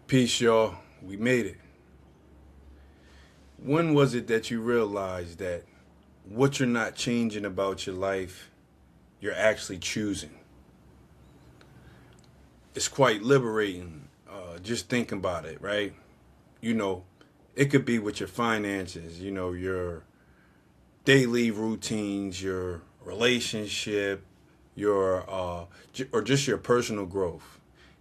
Peace, y'all. We made it. When was it that you realized that what you're not changing about your life, you're actually choosing? It's quite liberating. Just thinking about it, right? You know, it could be with your finances, your daily routines, your relationship, your or just your personal growth.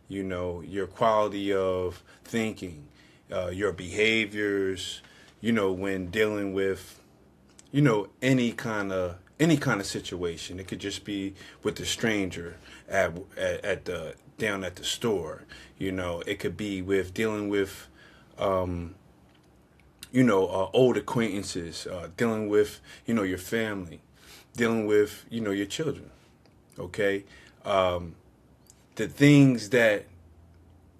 Your quality of thinking, your behaviors. When dealing with any kind of situation. It could just be with the stranger at the down at the store. It could be with dealing with old acquaintances, dealing with your family, dealing with your children. Okay, the things that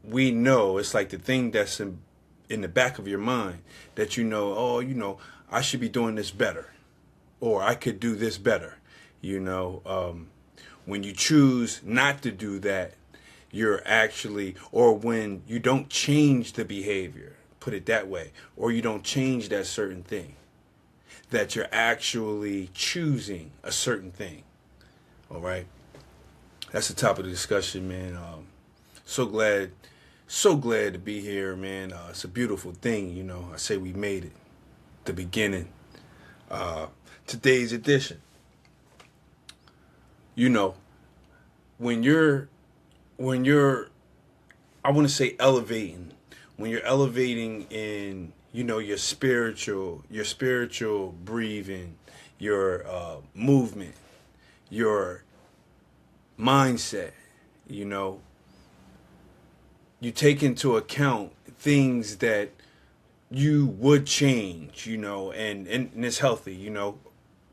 we know, it's like the thing that's in the back of your mind that I should be doing this better, or I could do this better. When you choose not to do that, you're actually, or when you don't change the behavior, put it that way, or you don't change that certain thing, that you're actually choosing a certain thing. All right. That's the top of the discussion, man. So glad, so glad to be here, man. It's a beautiful thing, I say we made it. The beginning. Today's edition. When you're when you're I want to say elevating, when you're elevating in your spiritual breathing, your movement, your mindset, you know you take into account things that you would change, and it's healthy,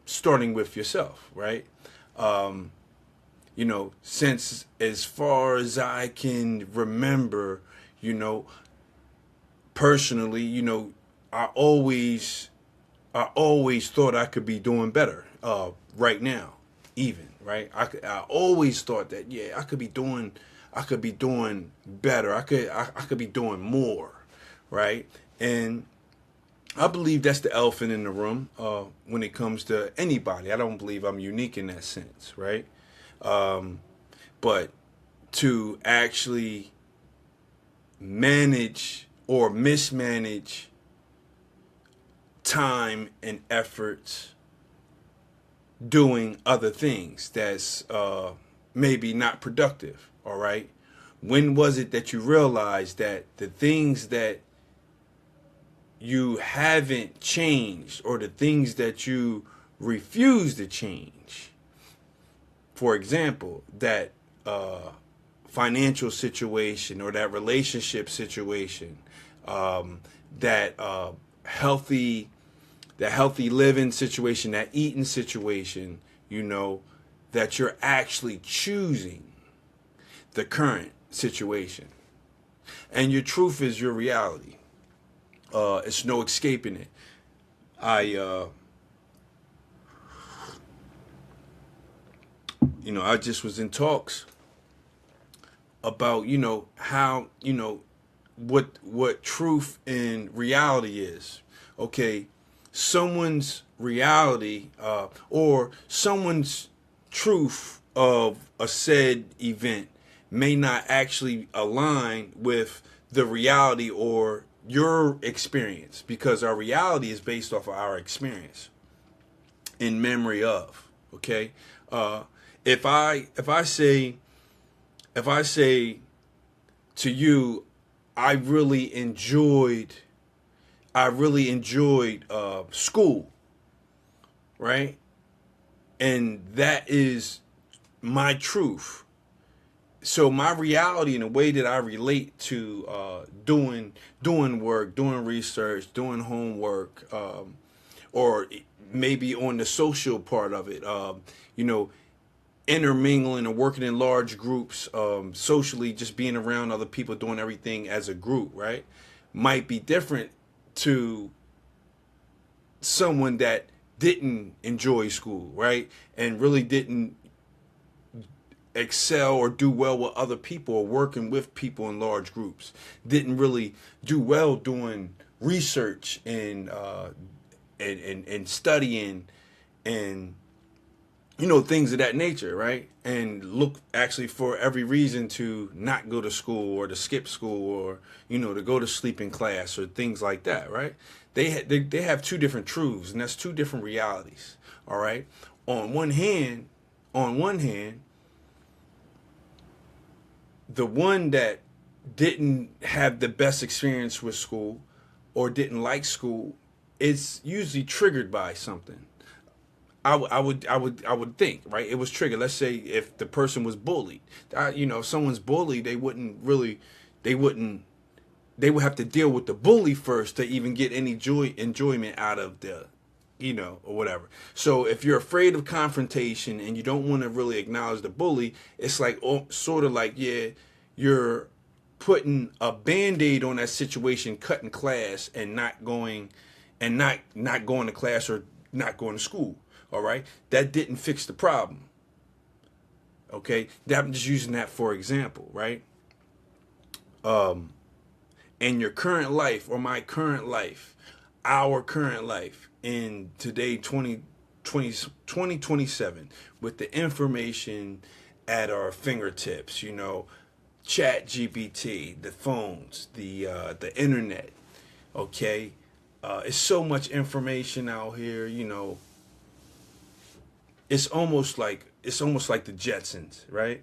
starting with yourself, right? Since as far as I can remember, you know, personally, I always I always thought I could be doing better. Right now, even right, I always thought that I could be doing better. I could be doing more, right? And I believe that's the elephant in the room when it comes to anybody. I don't believe I'm unique in that sense, right? But to actually manage or mismanage time and efforts doing other things that's maybe not productive, all right? When was it that you realized that the things that you haven't changed, or the things that you refuse to change, for example, that financial situation or that relationship situation, that healthy that healthy living situation, that eating situation, that you're actually choosing the current situation. And your truth is your reality. It's no escaping it. I just was in talks about, how, what truth and reality is. Okay, someone's reality or someone's truth of a said event may not actually align with the reality or your experience, because our reality is based off of our experience in memory of. Okay, if I say to you, I really enjoyed school, right? And that is my truth. So my reality and the way that I relate to doing work, doing research, doing homework, or maybe on the social part of it, intermingling and working in large groups, socially, just being around other people, doing everything as a group, right, might be different to someone that didn't enjoy school, right, and really didn't excel or do well with other people or working with people in large groups. Didn't really do well doing research and studying and things of that nature, right? And look actually for every reason to not go to school or to skip school or to go to sleep in class or things like that, right? They have two different truths, and that's two different realities. All right. On one hand, the one that didn't have the best experience with school or didn't like school is usually triggered by something. I would think, right? It was triggered. Let's say if the person was bullied, if someone's bullied, they would have to deal with the bully first to even get any enjoyment out of the, or whatever. So if you're afraid of confrontation and you don't want to really acknowledge the bully, it's like, sort of like, yeah, you're putting a band-aid on that situation, cutting class and not going to class or not going to school. All right, that didn't fix the problem. Okay, I'm just using that for example, right? And your current life or my current life, our current life in today 2027 with the information at our fingertips, chat GPT, the phones, the internet, okay? It's so much information out here, it's almost like the Jetsons, right?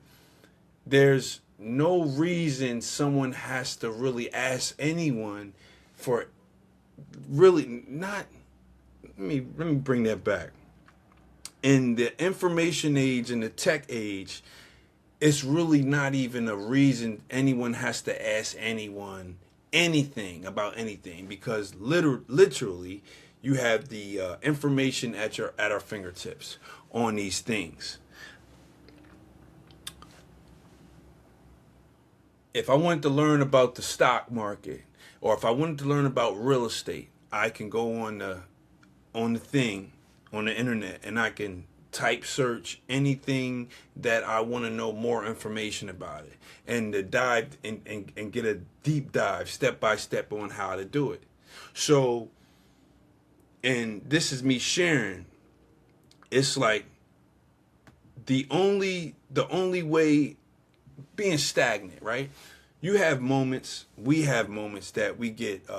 There's no reason someone has to really ask anyone for really not. Let me bring that back. In the information age and the tech age, it's really not even a reason anyone has to ask anyone anything about anything, because literally you have the information at our fingertips on these things. If I wanted to learn about the stock market or if I wanted to learn about real estate, I can go on the thing on the internet and I can type search anything that I want to know more information about it and to dive and get a deep dive step by step on how to do it. So, and this is me sharing, it's like the only way being stagnant, right? You have moments, we have moments that we get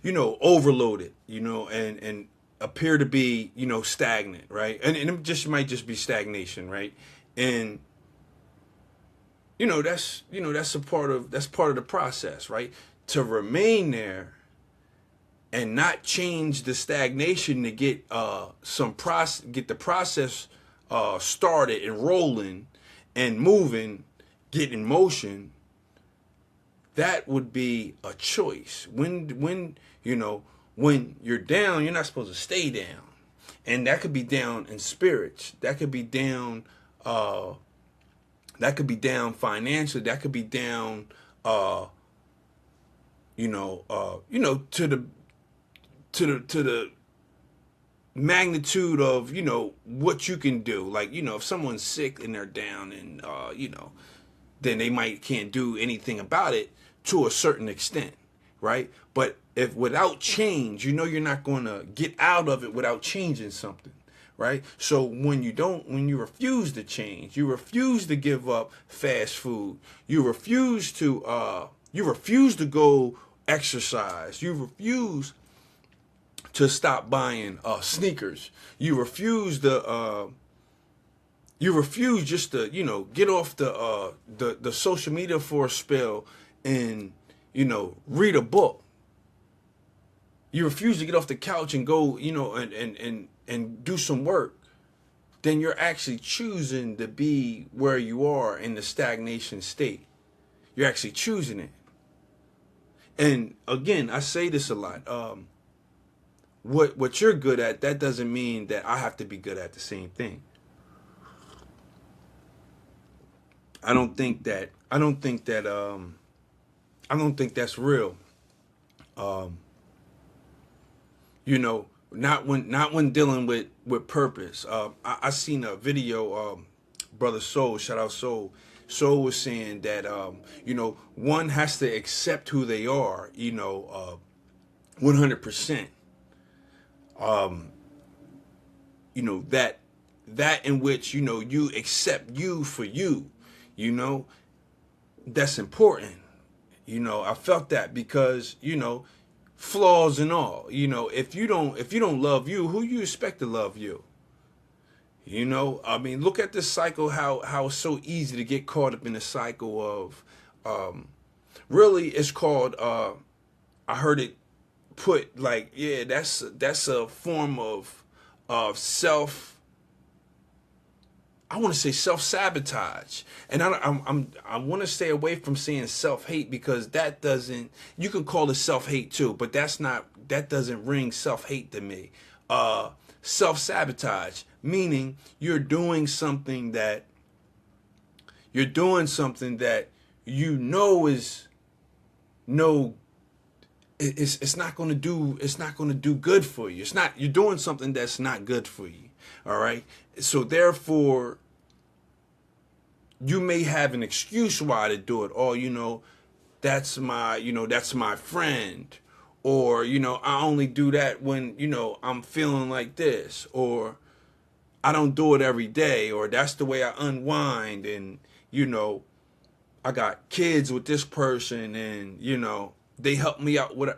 overloaded, and appear to be, stagnant, right? And it just might just be stagnation, right? And that's part of the process, right? To remain there and not change the stagnation to get get the process started and rolling and moving, get in motion. That would be a choice. When you're down, you're not supposed to stay down, and that could be down in spirits. That could be down. That could be down financially. That could be down. To the magnitude of what you can do. Like if someone's sick and they're down, and then they can't do anything about it to a certain extent, right? But if without change, you're not going to get out of it without changing something, right? So when you refuse to change, you refuse to give up fast food, you refuse to go exercise, you refuse to stop buying sneakers, you refuse just to get off the social media for a spell and read a book. You refuse to get off the couch and go and do some work. Then you're actually choosing to be where you are in the stagnation state. You're actually choosing it. And again, I say this a lot. What you're good at, that doesn't mean that I have to be good at the same thing. I don't think that's real. Not when dealing with purpose. I seen a video brother Soul, shout out Soul. Soul was saying that one has to accept who they are, 100%. That in which you accept you for you, you know that's important. I felt that because flaws and all. If you don't love you, who you expect to love you? I mean, look at this cycle. How it's so easy to get caught up in the cycle of, really, it's called. I heard it put like, yeah, that's a form of self. I want to say self-sabotage, and I want to stay away from saying self-hate because that doesn't. You can call it self-hate too, but that doesn't ring self-hate to me. Self-sabotage, meaning you're doing something that is no. It's not going to do good for you. You're doing something that's not good for you. All right. So therefore, you may have an excuse why to do it. Oh, that's my friend. Or, I only do that when, I'm feeling like this. Or I don't do it every day. Or that's the way I unwind. And, I got kids with this person and, they help me out with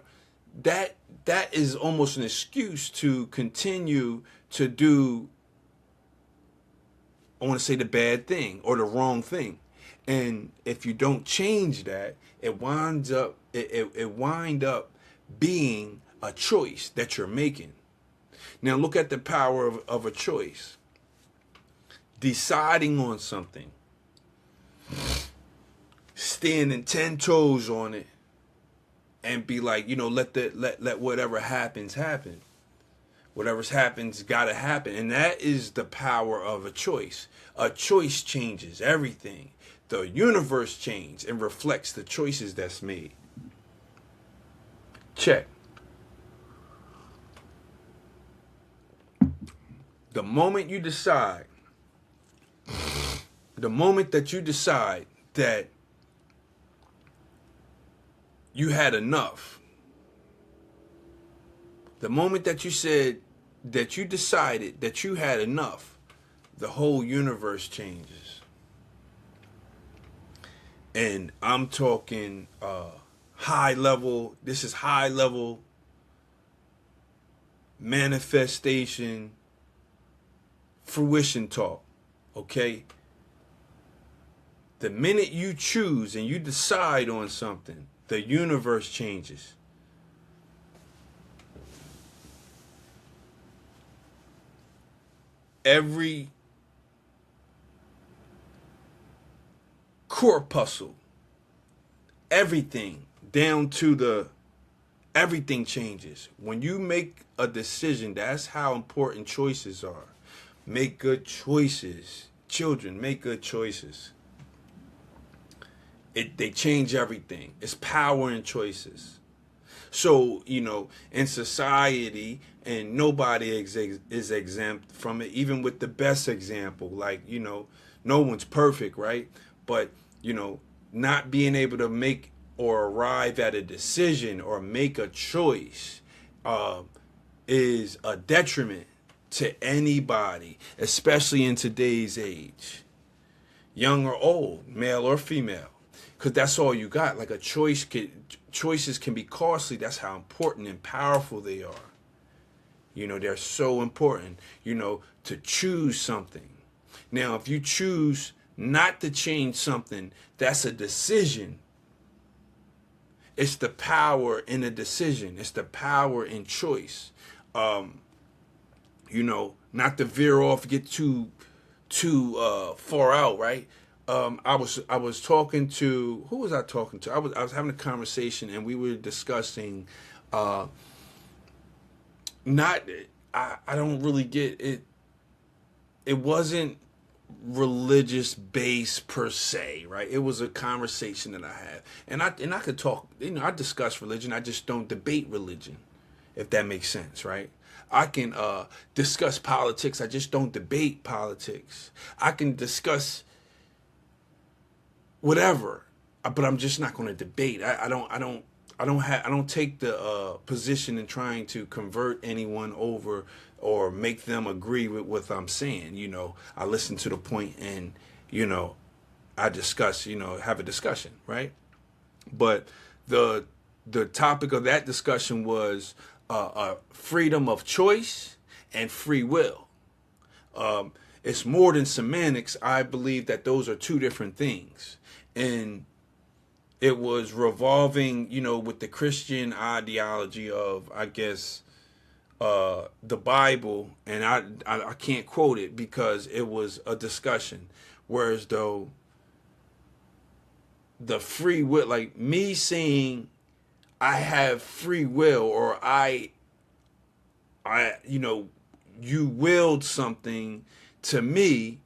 that. That is almost an excuse to continue to do, I want to say, the bad thing or the wrong thing. And if you don't change that, it winds up being a choice that you're making. Now look at the power of a choice. Deciding on something. Standing 10 toes on it and be like, let whatever happens happen. Whatever's happens gotta happen. And that is the power of a choice. A choice changes everything. The universe changes and reflects the choices that's made. Check. The moment that you decide that you had enough, the moment that you said that you decided that you had enough, the whole universe changes. And I'm talking high level. This is high level manifestation, fruition talk. Okay? The minute you choose and you decide on something, the universe changes. Every corpuscle, everything down to everything changes. When you make a decision, that's how important choices are. Make good choices. Children, make good choices. They change everything. It's power in choices. So, in society, and nobody is exempt from it, even with the best example. Like, no one's perfect, right? But, not being able to make or arrive at a decision or make a choice is a detriment to anybody, especially in today's age. Young or old, male or female. Because that's all you got. Like choices can be costly. That's how important and powerful they are. They're so important, to choose something. Now, if you choose not to change something, that's a decision. It's the power in a decision. It's the power in choice. Not to veer off, get too far out, right? I was talking to, who was I talking to? I was having a conversation and we were discussing I don't really get it. It wasn't religious based per se, right? It was a conversation that I had, and I could talk. I discuss religion. I just don't debate religion, if that makes sense, right? I can discuss politics. I just don't debate politics. I can discuss whatever, but I'm just not going to debate. I don't take the position in trying to convert anyone over or make them agree with what I'm saying. I listen to the point and I discuss. Have a discussion, right? But the topic of that discussion was freedom of choice and free will. It's more than semantics. I believe that those are two different things. And it was revolving, with the Christian ideology of, I guess, the Bible. And I can't quote it because it was a discussion. Whereas though the free will, like me saying I have free will, or you willed something to me,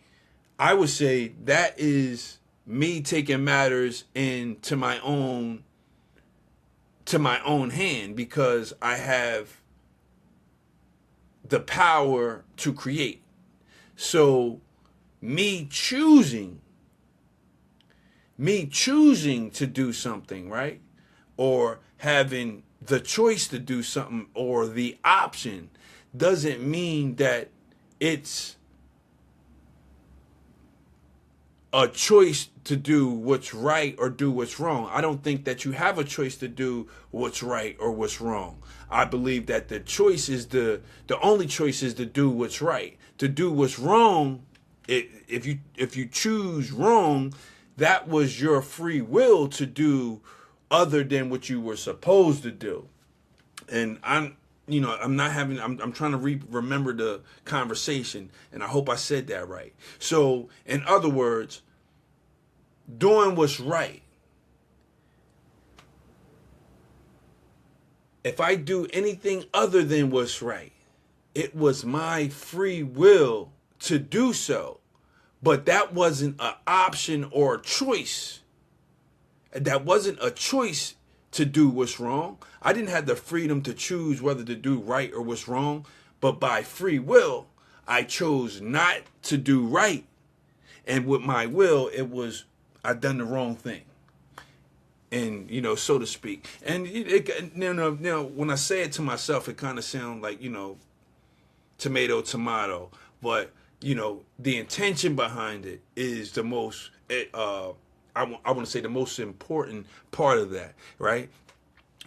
I would say that is me taking matters into my own hand, because I have the power to create. So me choosing to do something, right? Or having the choice to do something, or the option, doesn't mean that it's a choice to do what's right or do what's wrong. I don't think that you have a choice to do what's right or what's wrong. I believe that the only choice is to do what's right. To do what's wrong, if you choose wrong, that was your free will to do other than what you were supposed to do. And I'm trying to remember the conversation, and I hope I said that right. So, in other words, doing what's right. If I do anything other than what's right, it was my free will to do so. But that wasn't an option or a choice. That wasn't a choice to do what's wrong. I didn't have the freedom to choose whether to do right or what's wrong. But by free will, I chose not to do right. And with my will, it was, I done the wrong thing. And, so to speak. And when I say it to myself, it kind of sounds like, tomato. But, the intention behind it is the most, I want to say the most important part of that, right?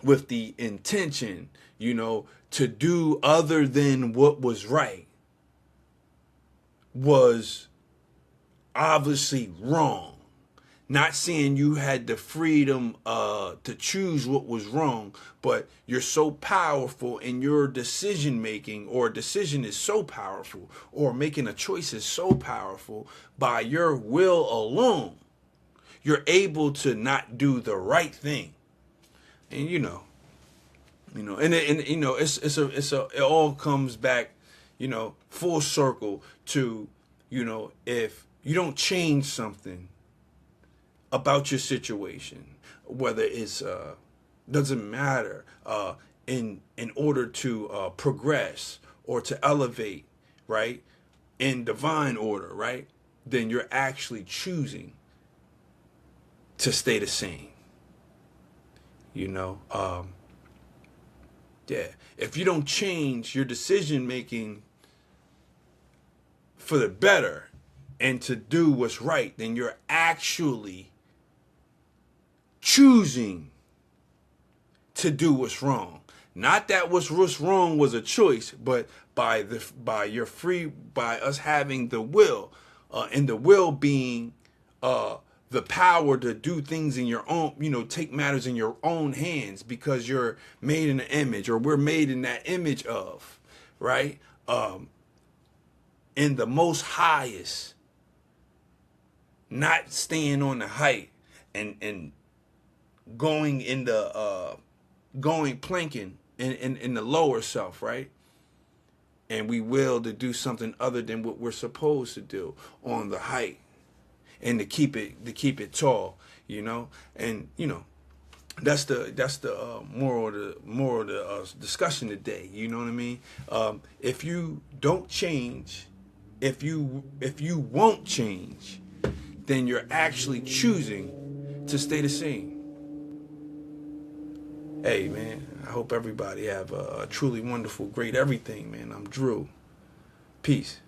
With the intention, to do other than what was right was obviously wrong. Not saying you had the freedom to choose what was wrong, but you're so powerful in your decision making, or a decision is so powerful, or making a choice is so powerful by your will alone. You're able to not do the right thing, and it all comes back, full circle to, if you don't change something about your situation, whether it's doesn't matter, in order to progress or to elevate, right, in divine order, right, then you're actually choosing to stay the same. If you don't change your decision making for the better and to do what's right, then you're actually choosing to do what's wrong. Not that what's wrong was a choice, but by us having the will, and the will being the power to do things in your own, take matters in your own hands, because you're made in an image, or we're made in that image of, right? In the most highest, not staying on the height and going in the going planking in the lower self, right? And we will to do something other than what we're supposed to do on the height, and to keep it tall, and That's the moral of the discussion today. You know what I mean? If you don't change, if you won't change, then you're actually choosing to stay the same. Hey man, I hope everybody have a truly wonderful, great everything, man. I'm Drew. Peace.